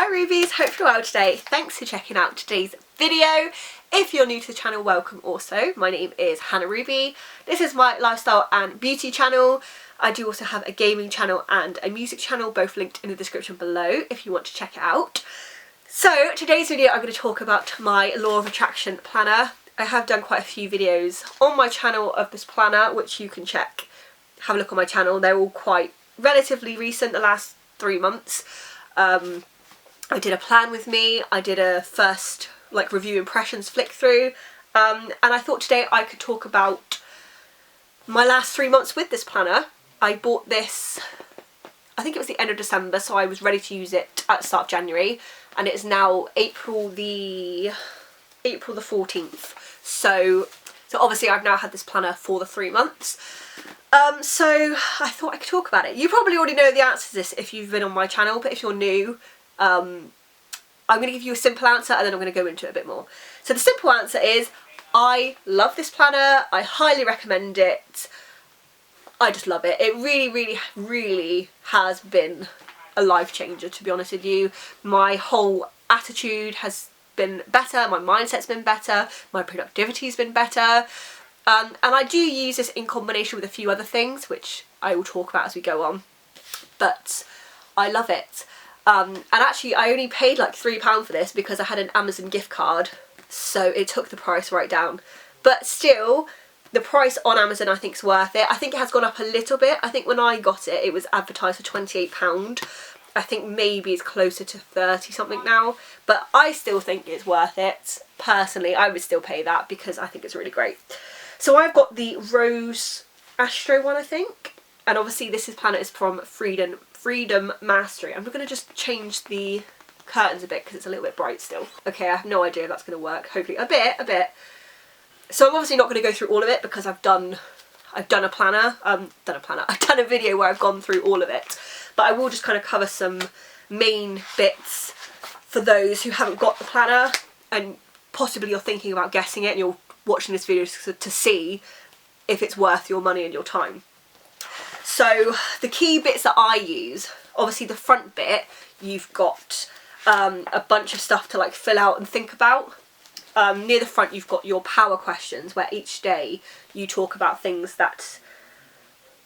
Hi Rubies, hope you're well today. Thanks for checking out today's video. If you're new to the channel, welcome also. My name is Hannah Ruby. This is my lifestyle and beauty channel. I do also have a gaming channel and a music channel, both linked in the description below if you want to check it out. So today's video I'm going to talk about my Law of Attraction planner. I have done quite a few videos on my channel of this planner, which you can check. Have a look on my channel. They're all quite relatively recent, the last 3 months. I did a plan with me, I did a first review impressions flick through, and I thought today I could talk about my last 3 months with this planner. I bought this, I think it was the end of December, so I was ready to use it at the start of January, and it is now April the 14th. So obviously I've now had this planner for the 3 months. So I thought I could talk about it. You probably already know the answer to this if you've been on my channel, but if you're new, I'm going to give you a simple answer and then I'm going to go into it a bit more. So the simple answer is I love this planner. I highly recommend it. I just love it. It really has been a life changer, to be honest with you. My whole attitude has been better, my mindset's been better, my productivity's been better. And I do use this in combination with a few other things, which I will talk about as we go on. But I love it. And actually I only paid like £3 for this because I had an Amazon gift card, so it took the price right down. But still, the price on Amazon I think is worth it. I think it has gone up a little bit. I think when I got it, it was advertised for £28. I think maybe it's closer to 30 something now, but I still think it's worth it. Personally, I would still pay that because I think it's really great. So I've got the Rose Astro one, I think, and obviously this planner is from Freedom Mastery. I'm going to just change the curtains a bit because it's a little bit bright still. Okay, I have no idea if that's going to work. Hopefully a bit. So I'm obviously not going to go through all of it because I've done a planner. I've done a video where I've gone through all of it, but I will just kind of cover some main bits for those who haven't got the planner and possibly you're thinking about getting it and you're watching this video to see if it's worth your money and your time. So the key bits that I use, obviously the front bit, you've got a bunch of stuff to fill out and think about. Near the front you've got your power questions where each day you talk about things that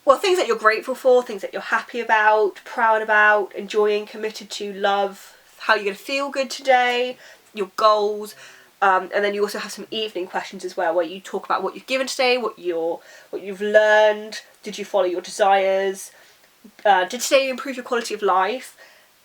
you're grateful for, things that you're happy about, proud about, enjoying, committed to, love, how you're going to feel good today, your goals. And then you also have some evening questions as well where you talk about what you've given today, what you've learned, did you follow your desires, did today improve your quality of life,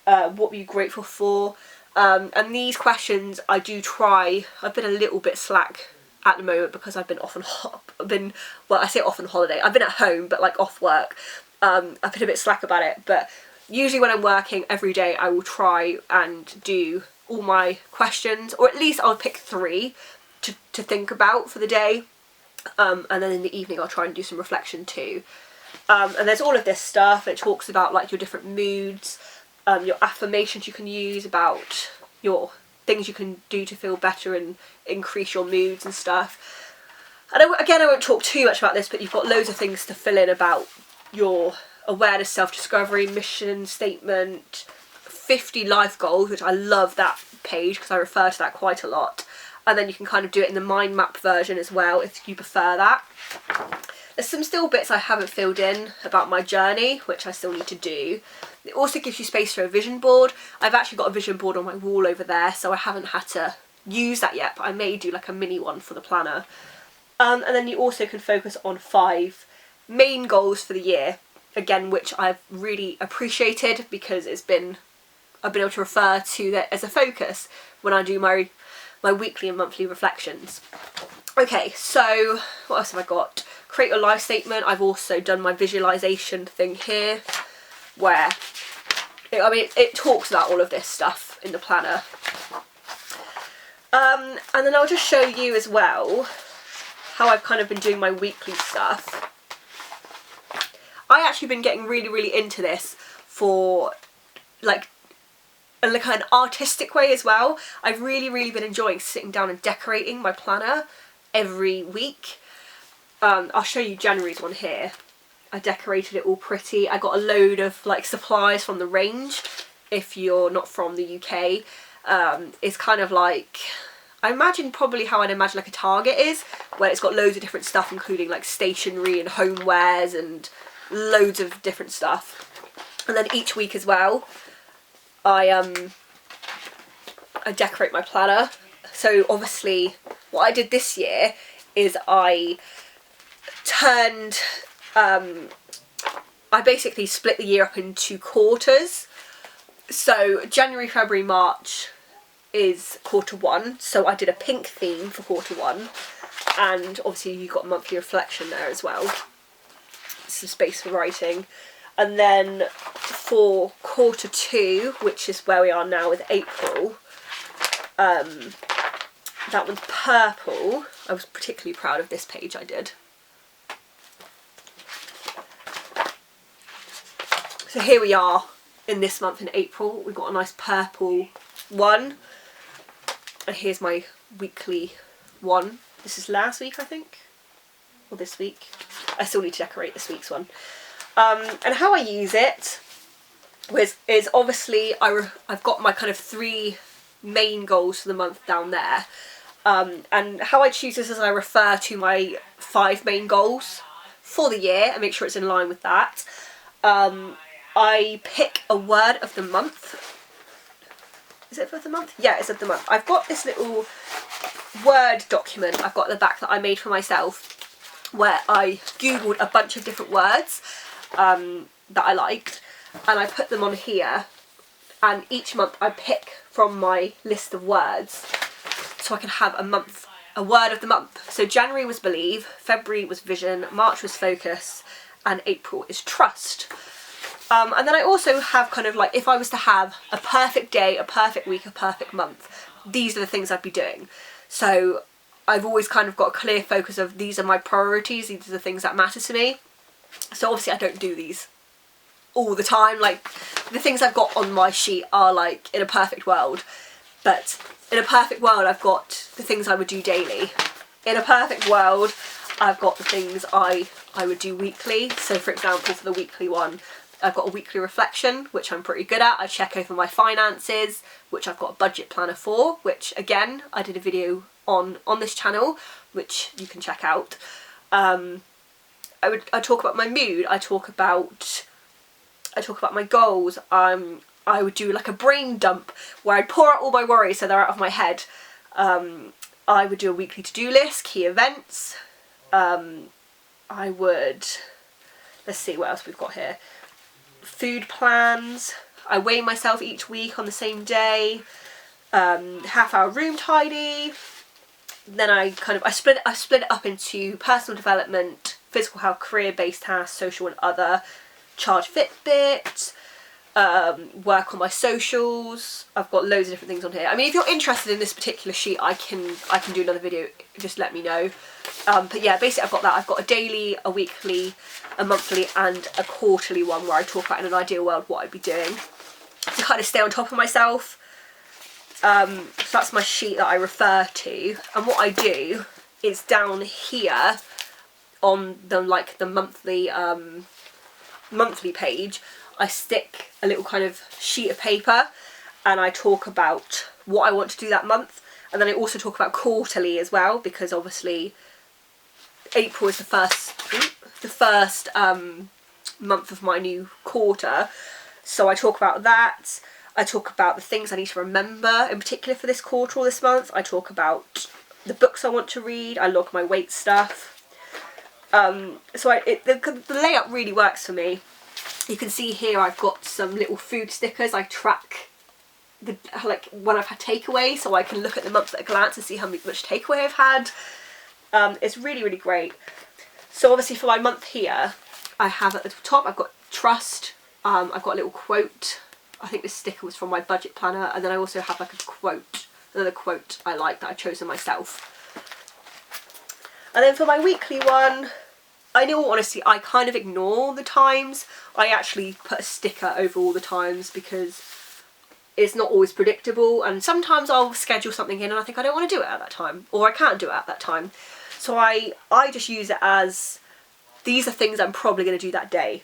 what were you grateful for. And these questions I do try. I've been a little bit slack at the moment because I've been I say off on holiday. I've been at home but off work. I've been a bit slack about it, but usually when I'm working every day I will try and do all my questions, or at least I'll pick 3 to think about for the day, and then in the evening I'll try and do some reflection too. And there's all of this stuff. It talks about your different moods, your affirmations you can use, about your things you can do to feel better and increase your moods and stuff. And again, I won't talk too much about this, but you've got loads of things to fill in about your awareness, self-discovery, mission statement, 50 life goals, which I love that page because I refer to that quite a lot. And then you can kind of do it in the mind map version as well if you prefer that. There's some still bits I haven't filled in about my journey, which I still need to do. It also gives you space for a vision board. I've actually got a vision board on my wall over there, so I haven't had to use that yet, but I may do a mini one for the planner. And then you also can focus on 5 main goals for the year, again, which I've really appreciated because I've been able to refer to that as a focus when I do my weekly and monthly reflections. Okay, so what else have I got? Create your life statement. I've also done my visualization thing here where it talks about all of this stuff in the planner. And then I'll just show you as well how I've kind of been doing my weekly stuff. I actually been getting really into this for in an artistic way as well. I've really been enjoying sitting down and decorating my planner every week. I'll show you January's one here. I decorated it all pretty. I got a load of supplies from the range if you're not from the UK. It's kind of like, I imagine probably how I'd imagine like a Target is, where it's got loads of different stuff, including like stationery and homewares and loads of different stuff. And then each week as well, I decorate my planner. So obviously what I did this year is I basically split the year up into quarters. So January, February, March is quarter one. So I did a pink theme for quarter one. And obviously you've got a monthly reflection there as well. Some space for writing. And then for quarter two, which is where we are now with April, that one's purple. I was particularly proud of this page I did. So here we are in this month in April. We've got a nice purple one. And here's my weekly one. This is last week, I think. Or this week. I still need to decorate this week's one. And how I use it is obviously I've got my kind of 3 main goals for the month down there. And how I choose this is I refer to my 5 main goals for the year and make sure it's in line with that. I pick a word of the month. Is it for the month? Yeah, it's of the month. I've got this little Word document I've got at the back that I made for myself, where I googled a bunch of different words that I liked, and I put them on here, and each month I pick from my list of words so I can have a word of the month. So January was believe, February was vision, March was focus, and April is trust. And then I also have kind of like, if I was to have a perfect day, a perfect week, a perfect month, these are the things I'd be doing. So I've always kind of got a clear focus of these are my priorities, these are the things that matter to me. So obviously I don't do these all the time. Like, the things I've got on my sheet are like in a perfect world. But in a perfect world I've got the things I would do daily. In a perfect world I've got the things I would do weekly. So for example, for the weekly one, I've got a weekly reflection, which I'm pretty good at. I check over my finances, which I've got a budget planner for, which again, I did a video on this channel, which you can check out. I talk about my mood, I talk about my goals. I would do like a brain dump where I'd pour out all my worries so they're out of my head. I would do a weekly to-do list, key events. I would, let's see what else we've got here. Food plans. I weigh myself each week on the same day. Half-hour room tidy. Then I split it up into personal development, physical health, career-based tasks, social and other, charge Fitbit, work on my socials. I've got loads of different things on here. I mean, if you're interested in this particular sheet, I can do another video, just let me know. But yeah, basically I've got that. I've got a daily, a weekly, a monthly and a quarterly one where I talk about in an ideal world what I'd be doing to kind of stay on top of myself. So that's my sheet that I refer to, and what I do is down here on the monthly page, I stick a little kind of sheet of paper and I talk about what I want to do that month, and then I also talk about quarterly as well, because obviously April is the first month of my new quarter, so I talk about that. I talk about the things I need to remember in particular for this quarter or this month. I talk about the books I want to read. I log my weight stuff. So the layout really works for me. You can see here I've got some little food stickers. I track when I've had takeaway, so I can look at the month at a glance and see how much takeaway I've had. It's really, really great. So obviously for my month here, I have at the top, I've got trust. I've got a little quote. I think this sticker was from my budget planner, and then I also have like another quote I like that I've chosen myself. And then for my weekly one, in all honesty, I kind of ignore the times. I actually put a sticker over all the times because it's not always predictable, and sometimes I'll schedule something in and I think I don't want to do it at that time, or I can't do it at that time. So I just use it as, these are things I'm probably going to do that day.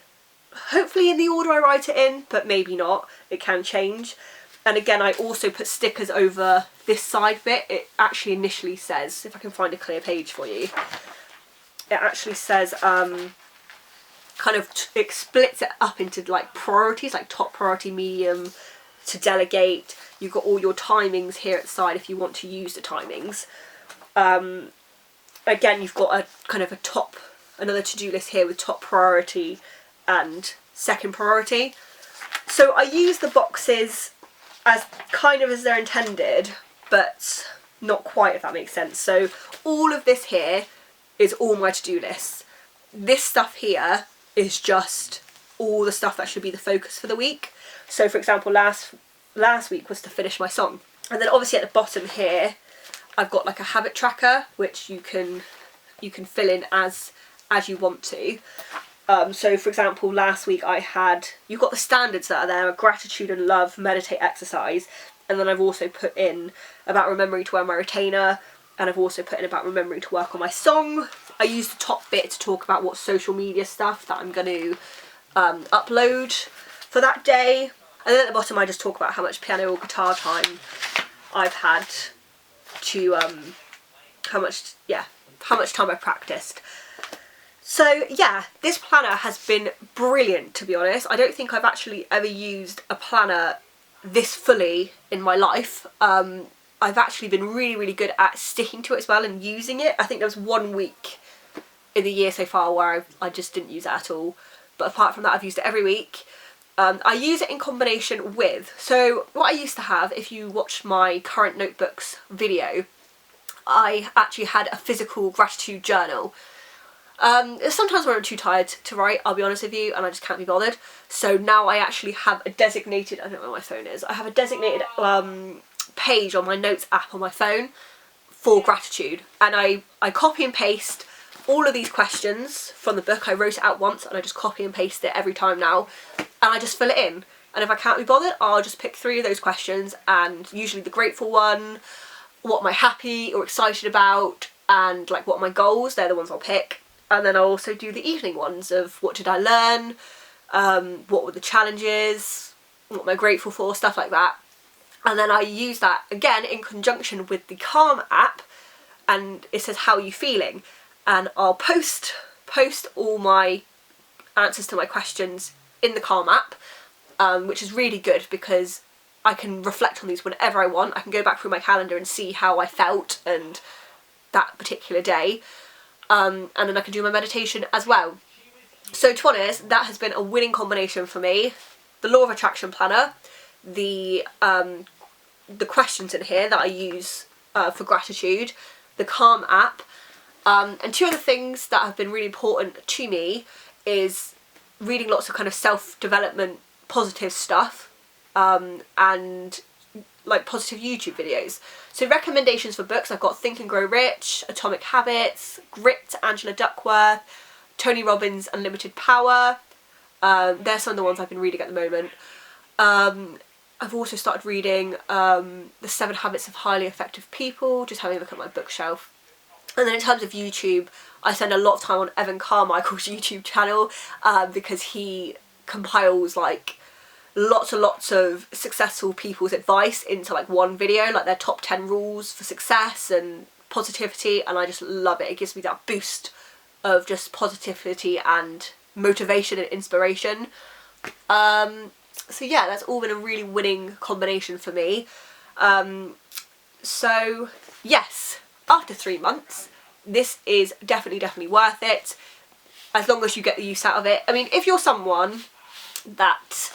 hopefully in the order I write it in, but maybe not, it can change. And again, I also put stickers over this side bit. It actually initially says, if I can find a clear page for you, it actually says, it splits it up into like priorities, like top priority, medium, to delegate. You've got all your timings here at the side if you want to use the timings. Again, you've got a kind of another to-do list here with top priority and second priority. So I use the boxes as kind of as they're intended, but not quite, if that makes sense. So all of this here is all my to-do lists. This stuff here is just all the stuff that should be the focus for the week. So for example, last week was to finish my song. And then obviously at the bottom here, I've got like a habit tracker, which you can fill in as you want to. So for example, last week you've got the standards that are there: gratitude and love, meditate, exercise. And then I've also put in about remembering to wear my retainer, and I've also put in about remembering to work on my song. I use the top bit to talk about what social media stuff that I'm going to upload for that day. And then at the bottom I just talk about how much piano or guitar time I've had to, how much time I practiced. So yeah, this planner has been brilliant, to be honest. I don't think I've actually ever used a planner this fully in my life. I've actually been really, really good at sticking to it as well and using it. I think there was 1 week in the year so far where I just didn't use it at all. But apart from that, I've used it every week. I use it in combination with, so what I used to have, if you watched my current notebooks video, I actually had a physical gratitude journal. Sometimes when I'm too tired to write, I'll be honest with you, and I just can't be bothered. So now I actually have a designated, I don't know where my phone is, I have a designated page on my notes app on my phone for gratitude. And I copy and paste all of these questions from the book. I wrote it out once and I just copy and paste it every time now. And I just fill it in. And if I can't be bothered, I'll just pick 3 of those questions, and usually the grateful one, what am I happy or excited about, and like what are my goals, they're the ones I'll pick. And then I'll also do the evening ones of what did I learn, what were the challenges, what am I grateful for, stuff like that. And then I use that again in conjunction with the Calm app, and it says how are you feeling, and I'll post all my answers to my questions in the Calm app, which is really good because I can reflect on these whenever I want. I can go back through my calendar and see how I felt and that particular day, and then I can do my meditation as well. So to be honest, that has been a winning combination for me. The Law of Attraction planner, the questions in here that I use for gratitude, the Calm app, and 2 other things that have been really important to me is reading lots of kind of self-development positive stuff, and like positive YouTube videos. So recommendations for books, I've got Think and Grow Rich, Atomic Habits, Grit, Angela Duckworth, Tony Robbins' Unlimited Power. They're some of the ones I've been reading at the moment. I've also started reading The 7 Habits of Highly Effective People, just having a look at my bookshelf. And then in terms of YouTube, I spend a lot of time on Evan Carmichael's YouTube channel, because he compiles like lots and lots of successful people's advice into like one video, like their top 10 rules for success and positivity, and I just love it. It gives me that boost of just positivity and motivation and inspiration. So yeah, that's all been a really winning combination for me. So yes, after 3 months, this is definitely worth it, as long as you get the use out of it. I mean, if you're someone that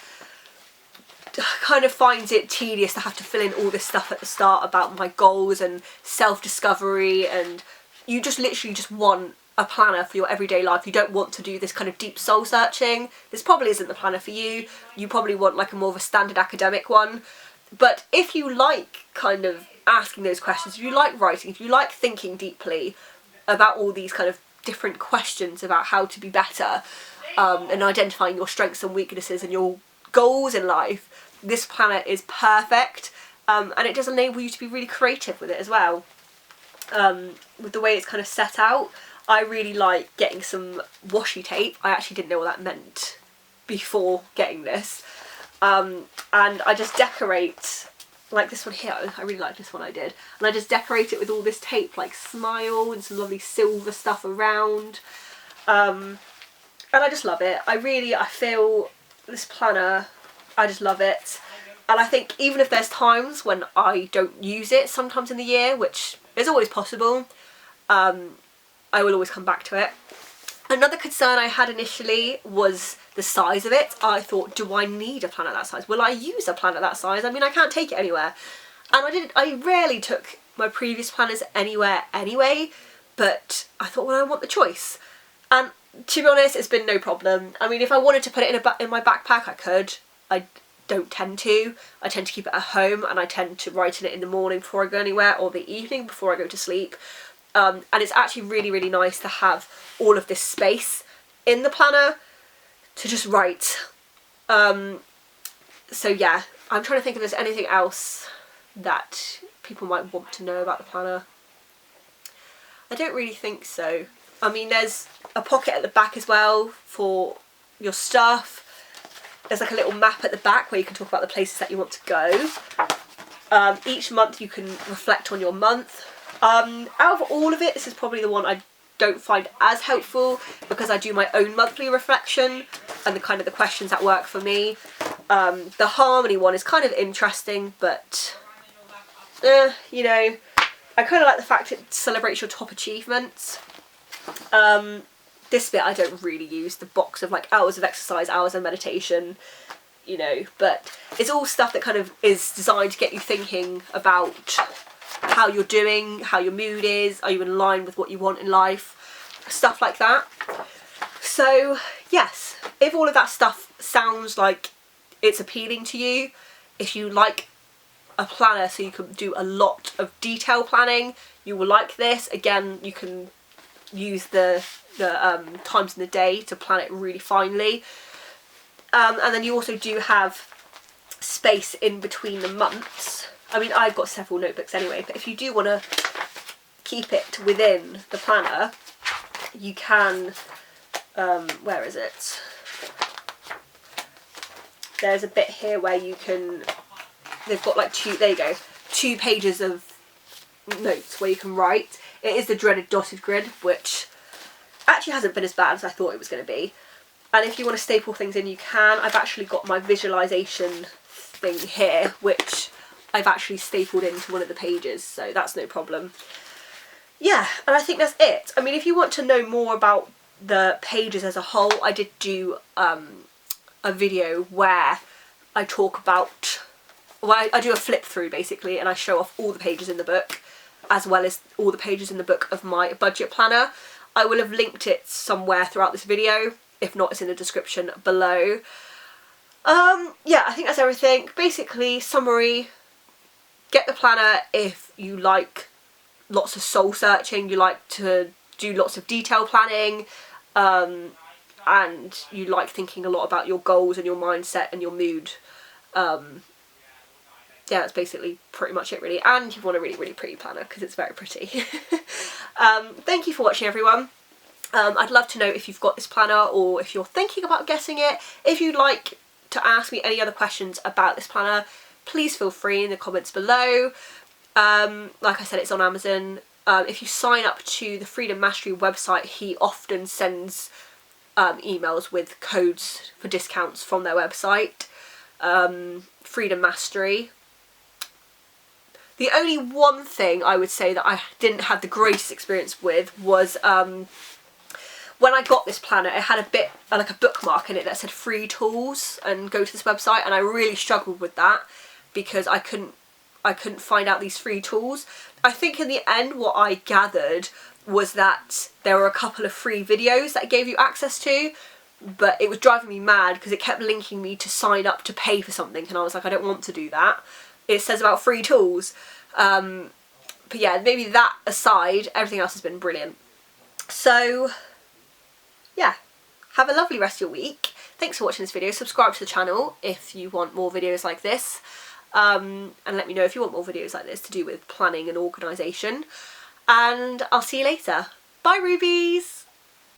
kind of finds it tedious to have to fill in all this stuff at the start about my goals and self-discovery, and you just literally just want a planner for your everyday life, you don't want to do this kind of deep soul searching, this probably isn't the planner for you. You probably want like a more of a standard academic one. But if you like kind of asking those questions, if you like writing, if you like thinking deeply about all these kind of different questions about how to be better, and identifying your strengths and weaknesses and your goals in life, this planner is perfect, and it does enable you to be really creative with it as well. With the way it's kind of set out, I really like getting some washi tape. I actually didn't know what that meant before getting this. And I just decorate, like this one here, I really like this one I did, and I just decorate it with all this tape, like smile and some lovely silver stuff around, and I just love it. I feel this planner, I just love it. And I think even if there's times when I don't use it sometimes in the year, which is always possible, I will always come back to it. Another concern I had initially was the size of it. I thought, do I need a planner that size? Will I use a planner that size? I mean, I can't take it anywhere. And I rarely took my previous planners anywhere anyway, but I thought, well, I want the choice. And to be honest, it's been no problem. I mean, if I wanted to put it in my backpack, I could. I don't tend to. I tend to keep it at home, and I tend to write in it in the morning before I go anywhere, or the evening before I go to sleep. And it's actually really, really nice to have all of this space in the planner to just write. So yeah, I'm trying to think if there's anything else that people might want to know about the planner. I don't really think so. I mean, there's a pocket at the back as well for your stuff. There's like a little map at the back where you can talk about the places that you want to go. Each month you can reflect on your month. Out of all of it, this is probably the one I don't find as helpful, because I do my own monthly reflection and the questions that work for me. The harmony one is kind of interesting, but you know, I kind of like the fact it celebrates your top achievements. This bit I don't really use, the box of like hours of exercise, hours of meditation, you know, but it's all stuff that kind of is designed to get you thinking about how you're doing, how your mood is, are you in line with what you want in life, stuff like that. So yes, if all of that stuff sounds like it's appealing to you, if you like a planner so you can do a lot of detail planning, you will like this. Again, you can use the times in the day to plan it really finely. And then you also do have space in between the months. I mean, I've got several notebooks anyway, but if you do want to keep it within the planner, you can, where is it? There's a bit here where you can, they've got like two, there you go, 2 pages of notes where you can write. It is the dreaded dotted grid, which actually hasn't been as bad as I thought it was going to be. And if you want to staple things in, you can. I've actually got my visualization thing here, which I've actually stapled into one of the pages, so that's no problem. Yeah, and I think that's it. I mean, if you want to know more about the pages as a whole, I did do a video where I talk about, well, I do a flip through basically, and I show off all the pages in the book, as well as all the pages in the book of my budget planner. I will have linked it somewhere throughout this video. If not, it's in the description below. Yeah, I think that's everything. Basically, summary, get the planner if you like lots of soul searching, you like to do lots of detail planning, and you like thinking a lot about your goals and your mindset and your mood. Yeah, that's basically pretty much it really. And you want a really, really pretty planner because it's very pretty. Thank you for watching, everyone. I'd love to know if you've got this planner or if you're thinking about getting it. If you'd like to ask me any other questions about this planner, please feel free in the comments below. Like I said, it's on Amazon. If you sign up to the Freedom Mastery website, he often sends emails with codes for discounts from their website. Freedom Mastery. The only one thing I would say that I didn't have the greatest experience with was when I got this planner, it had a bit like a bookmark in it that said free tools and go to this website, and I really struggled with that because I couldn't find out these free tools. I think in the end what I gathered was that there were a couple of free videos that it gave you access to, but it was driving me mad because it kept linking me to sign up to pay for something, and I was like, I don't want to do that. It says about free tools. But yeah, maybe that aside, everything else has been brilliant. So yeah, have a lovely rest of your week. Thanks for watching this video. Subscribe to the channel if you want more videos like this. And let me know if you want more videos like this to do with planning and organisation. And I'll see you later. Bye, rubies!